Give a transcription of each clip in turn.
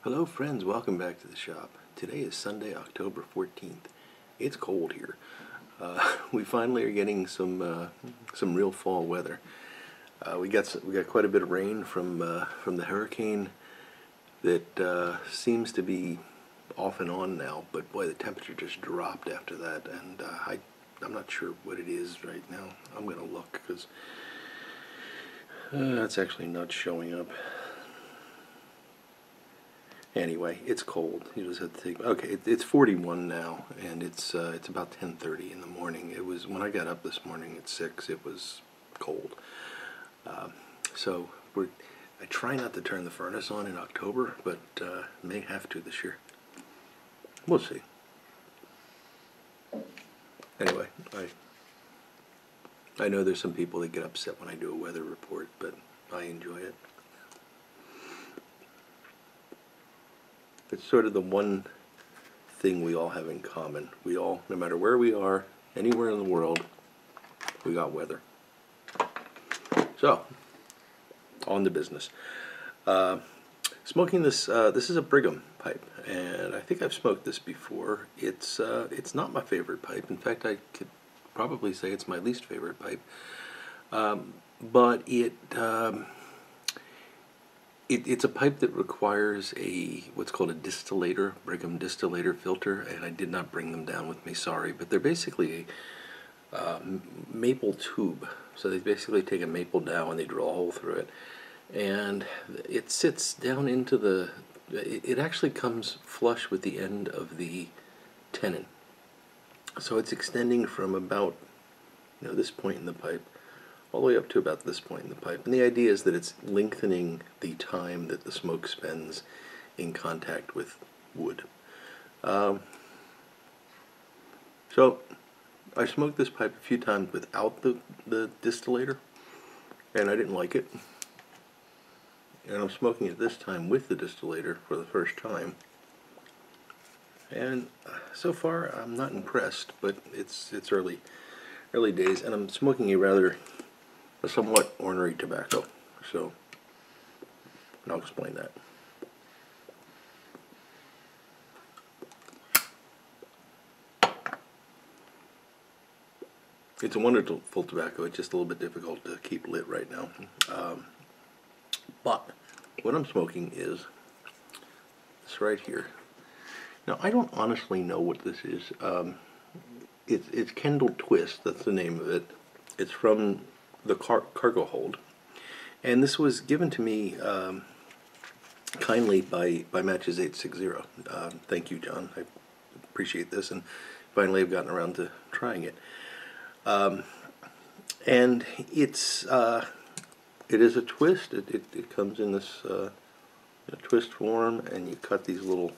Hello friends, welcome back to the shop. Today is Sunday, October 14th. It's cold here. We finally are getting some real fall weather. We got quite a bit of rain from the hurricane that seems to be off and on now, but boy, the temperature just dropped after that, and I'm not sure what it is right now. I'm gonna look because it's actually not showing up. Anyway, it's cold. You just have to think. Okay, it's 41 now, and it's about 10:30 in the morning. It was when I got up this morning at 6. It was cold. So I try not to turn the furnace on in October, but may have to this year. We'll see. Anyway, I know there's some people that get upset when I do a weather report, but I enjoy it. It's sort of the one thing we all have in common. We all, no matter where we are, anywhere in the world, we got weather. So, on to business. Smoking this, this is a Brigham pipe, and I think I've smoked this before. It's not my favorite pipe. In fact, I could probably say it's my least favorite pipe. But it's a pipe that requires what's called a distillator, Brigham distillator filter, and I did not bring them down with me, sorry, but they're basically a maple tube. So they basically take a maple dowel and they drill a hole through it, and it sits down into it actually comes flush with the end of the tenon. So it's extending from about this point in the pipe all the way up to about this point in the pipe. And the idea is that it's lengthening the time that the smoke spends in contact with wood. So I smoked this pipe a few times without the distillator, and I didn't like it. And I'm smoking it this time with the distillator for the first time. And so far I'm not impressed, but it's early days, and I'm smoking a somewhat ornery tobacco, so I'll explain that. It's a wonderful tobacco. It's just a little bit difficult to keep lit right now. But what I'm smoking is this right here. Now, I don't honestly know what this is. It's Kendall Twist. That's the name of it. It's from the cargo hold, and this was given to me kindly by Matches 860. Thank you, John. I appreciate this, and finally I've gotten around to trying it. And it is a twist. It comes in this twist form, and you cut these little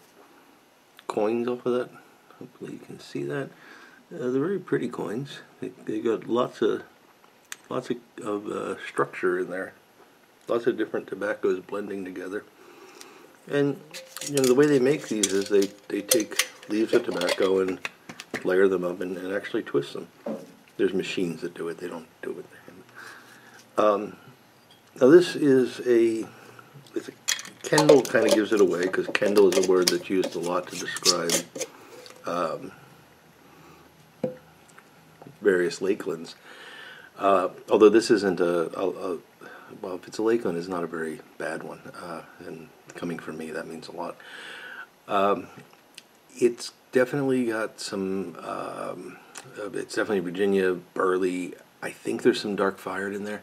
coins off of that. Hopefully you can see that. They're very pretty coins. They got lots of structure in there, lots of different tobaccos blending together. And the way they make these is they take leaves of tobacco and layer them up and actually twist them. There's machines that do it. They don't do it with their hand. Now this is Kendall kind of gives it away, because Kendall is a word that's used a lot to describe various Lakelands. Although this isn't well, if it's a Lakeland, it's not a very bad one, and coming from me, that means a lot. It's definitely got some, it's definitely Virginia, burley. I think there's some dark fired in there,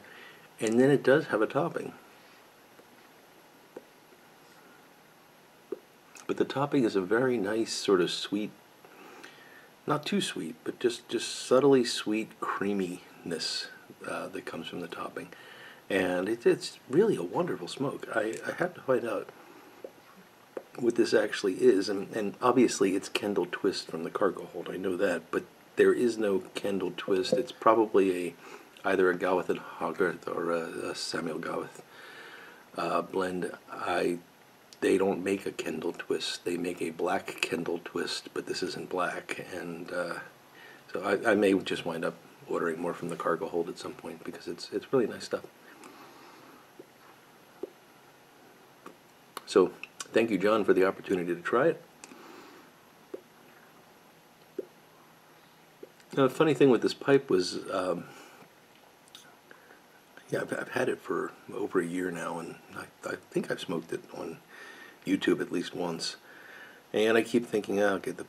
and then it does have a topping. But the topping is a very nice sort of sweet, not too sweet, but just subtly sweet creaminess that comes from the topping, and it's really a wonderful smoke. I have to find out what this actually is, and obviously it's Kendall Twist from the cargo hold. I know that, but there is no Kendall Twist. It's probably either a Gawith and Hogarth or a Samuel Gawith blend. They don't make a Kendall Twist. They make a black Kendall Twist, but this isn't black, and so I may just wind up ordering more from the cargo hold at some point, because it's really nice stuff. So thank you, John, for the opportunity to try it. Now, the funny thing with this pipe was, yeah, I've had it for over a year now, and I think I've smoked it on YouTube at least once. And I keep thinking, oh, I'll get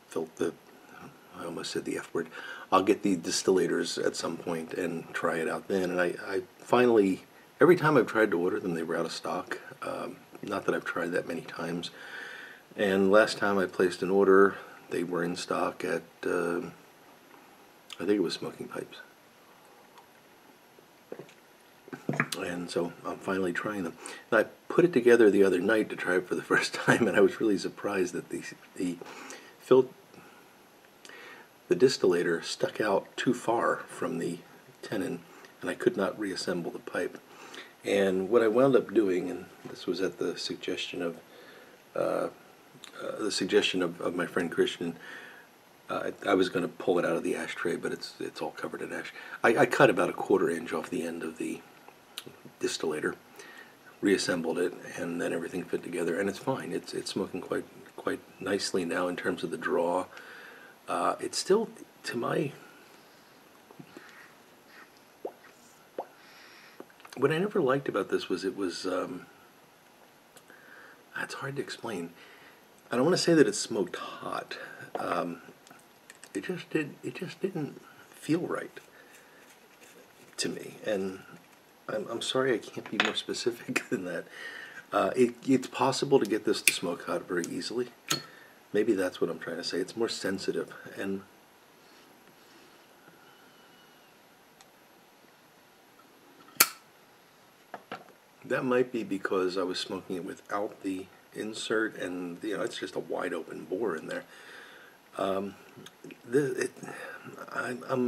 I almost said the F word. I'll get the distillators at some point and try it out then. And I finally, every time I've tried to order them, they were out of stock. Not that I've tried that many times. And last time I placed an order, they were in stock at, I think it was Smoking Pipes. And so I'm finally trying them. And I put it together the other night to try it for the first time, and I was really surprised that the distillator stuck out too far from the tenon, and I could not reassemble the pipe. And what I wound up doing, and this was at the suggestion of my friend Christian, I was going to pull it out of the ashtray, but it's all covered in ash. I cut about a 1/4 inch off the end of the distillator, reassembled it, and then everything fit together, and it's fine. It's smoking quite nicely now in terms of the draw. It's still, to my, what I never liked about this was it's hard to explain. I don't want to say that it smoked hot. It just didn't feel right to me, and I'm sorry I can't be more specific than that. It's possible to get this to smoke hot very easily. Maybe that's what I'm trying to say. It's more sensitive, and that might be because I was smoking it without the insert, and it's just a wide open bore in there. I'm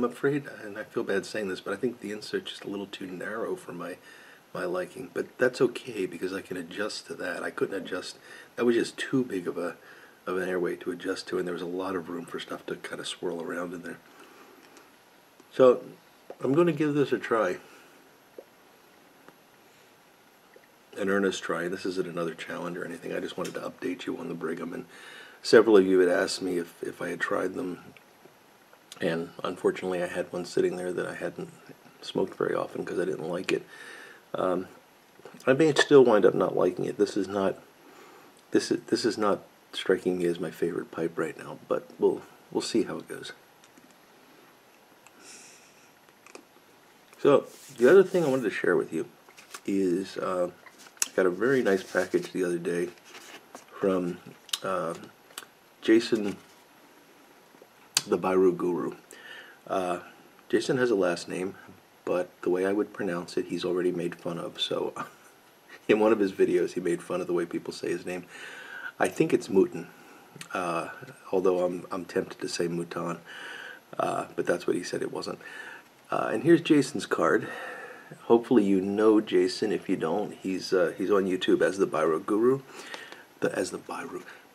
afraid, and I feel bad saying this, but I think the insert's just a little too narrow for my liking. But that's okay, because I can adjust to that. I couldn't adjust. That was just too big of an airway to adjust to, and there was a lot of room for stuff to kind of swirl around in there. So I'm going to give this a try, an earnest try. This isn't another challenge or anything. I just wanted to update you on the Brigham, and several of you had asked me if I had tried them, and unfortunately I had one sitting there that I hadn't smoked very often because I didn't like it. I may still wind up not liking it. This is not striking me as my favorite pipe right now, but we'll see how it goes. So the other thing I wanted to share with you is I got a very nice package the other day from Jason, the Bairu Guru. Jason has a last name, but the way I would pronounce it, he's already made fun of. So in one of his videos, he made fun of the way people say his name. I think it's Mutan, although I'm tempted to say Mutan, but that's what he said it wasn't. And here's Jason's card. Hopefully you know Jason. If you don't, he's on YouTube as the Bairu Guru,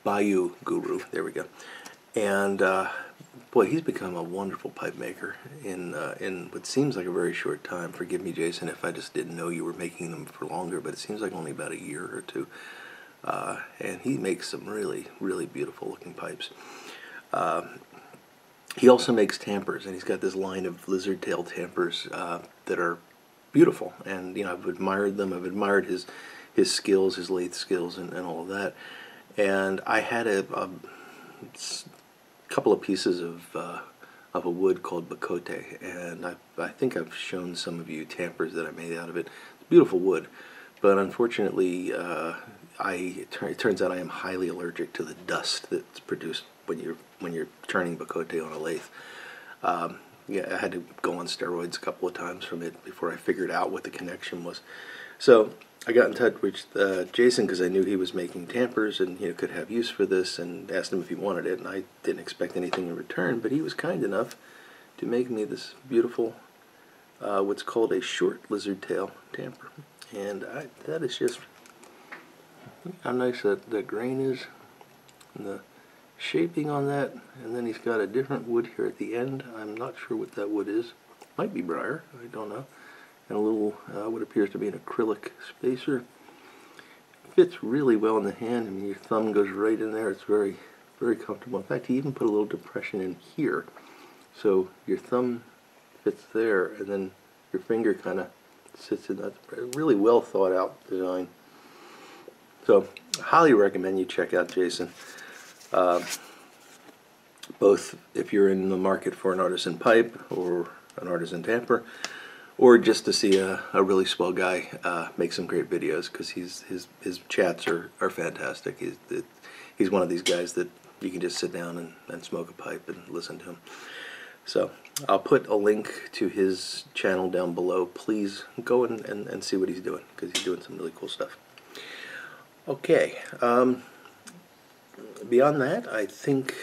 Bayou Guru. There we go. And boy, he's become a wonderful pipe maker in what seems like a very short time. Forgive me, Jason, if I just didn't know you were making them for longer, but it seems like only about a year or two. And he makes some really, really beautiful looking pipes. He also makes tampers, and he's got this line of lizard tail tampers that are beautiful. And I've admired them. I've admired his skills, his lathe skills, and all of that. And I had a couple of pieces of a wood called Bacote, and I think I've shown some of you tampers that I made out of it. It's beautiful wood, but unfortunately, it turns out I am highly allergic to the dust that's produced when you're turning Bacote on a lathe. Yeah, I had to go on steroids a couple of times from it before I figured out what the connection was. So I got in touch with Jason because I knew he was making tampers and could have use for this, and asked him if he wanted it, and I didn't expect anything in return, but he was kind enough to make me this beautiful what's called a short lizard tail tamper. And that is just how nice that grain is, and the shaping on that. And then he's got a different wood here at the end. I'm not sure what that wood is. Might be briar, I don't know. And a little what appears to be an acrylic spacer. fits really well in the hand. I mean, your thumb goes right in there. It's very, very comfortable. In fact, he even put a little depression in here. So your thumb fits there, and then your finger kind of sits in that. Really well thought out design. So I highly recommend you check out Jason. Both if you're in the market for an artisan pipe or an artisan tamper, or just to see a really swell guy make some great videos, because his chats are fantastic. He's one of these guys that you can just sit down and smoke a pipe and listen to him. So I'll put a link to his channel down below. Please go and see what he's doing, because he's doing some really cool stuff. Okay, beyond that, I think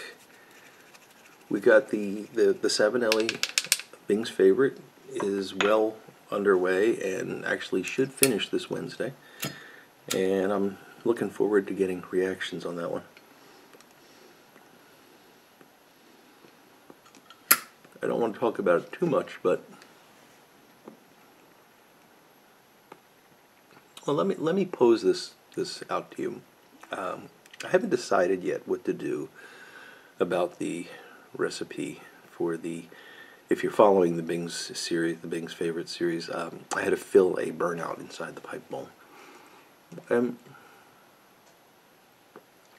we got the 7LE Bing's Favorite is well underway and actually should finish this Wednesday, and I'm looking forward to getting reactions on that one. I don't want to talk about it too much, but well, let me pose this out to you. I haven't decided yet what to do about the recipe for the, if you're following the Bing's series, the Bing's Favorite series. I had to fill a burnout inside the pipe bowl. I'm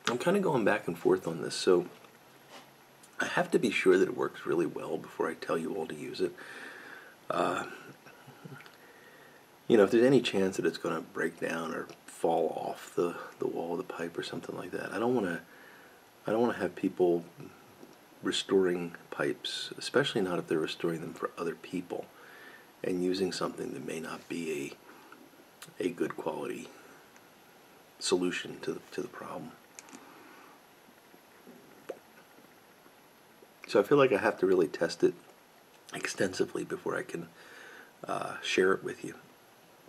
kind of going back and forth on this, so I have to be sure that it works really well before I tell you all to use it. You know, if there's any chance that it's going to break down or fall off the wall of the pipe or something like that, I don't want to have people restoring pipes, especially not if they're restoring them for other people and using something that may not be a good quality solution to the problem. So I feel like I have to really test it extensively before I can share it with you.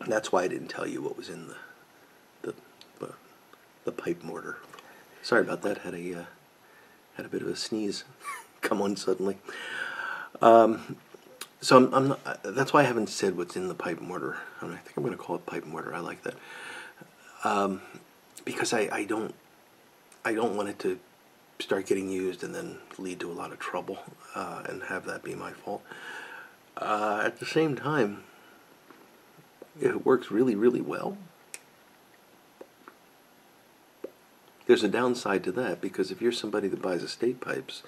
And that's why I didn't tell you what was in the pipe mortar. Sorry about that. Had a bit of a sneeze come on suddenly. So I'm not, that's why I haven't said what's in the pipe mortar. I think I'm going to call it pipe mortar. I like that, because I don't want it to start getting used and then lead to a lot of trouble and have that be my fault. At the same time, if it works really, really well, there's a downside to that, because if you're somebody that buys estate pipes,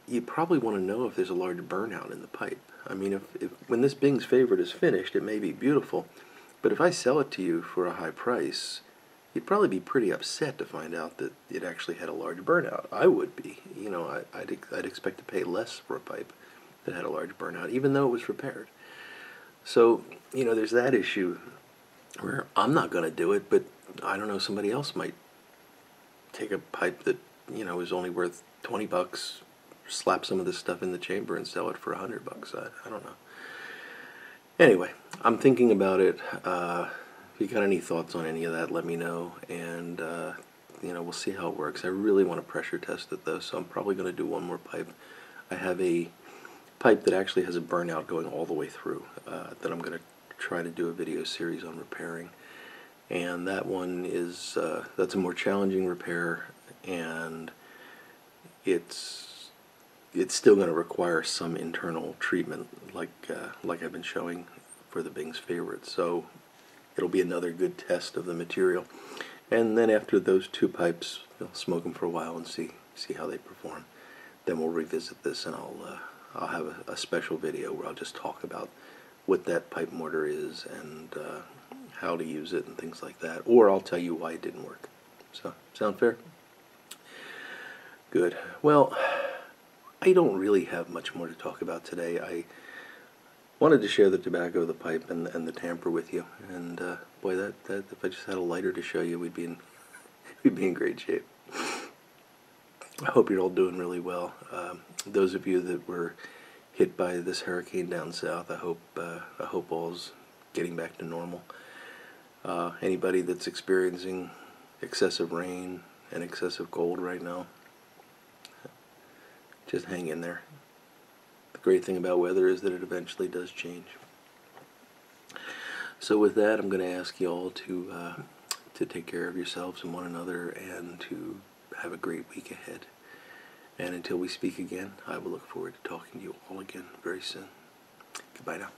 you probably want to know if there's a large burnout in the pipe. I mean, if when this Bing's Favorite is finished, it may be beautiful, but if I sell it to you for a high price, you'd probably be pretty upset to find out that it actually had a large burnout. I would be. You know, I'd expect to pay less for a pipe that had a large burnout, even though it was repaired. So, you know, there's that issue where I'm not going to do it, but I don't know, somebody else might take a pipe that, you know, is only worth 20 bucks, slap some of this stuff in the chamber and sell it for 100 bucks. I don't know. Anyway, I'm thinking about it. If you got any thoughts on any of that, let me know, and you know, we'll see how it works. I really want to pressure test it though, so I'm probably going to do one more pipe. I have a pipe that actually has a burnout going all the way through that I'm going to try to do a video series on repairing, and that one is that's a more challenging repair, and it's still going to require some internal treatment, like I've been showing for the Bing's Favorite. So it'll be another good test of the material, and then after those two pipes, I'll smoke them for a while and see how they perform. Then we'll revisit this, and I'll have a special video where I'll just talk about what that pipe mortar is and how to use it and things like that, or I'll tell you why it didn't work. So, sound fair? Good. Well, I don't really have much more to talk about today. I wanted to share the tobacco, the pipe, and the tamper with you, and boy, that if I just had a lighter to show you, we'd be in great shape. I hope you're all doing really well. Those of you that were hit by this hurricane down south, I hope all's getting back to normal. Anybody that's experiencing excessive rain and excessive cold right now, just hang in there. The great thing about weather is that it eventually does change. So with that, I'm going to ask you all to to take care of yourselves and one another, and to have a great week ahead. And until we speak again, I will look forward to talking to you all again very soon. Goodbye now.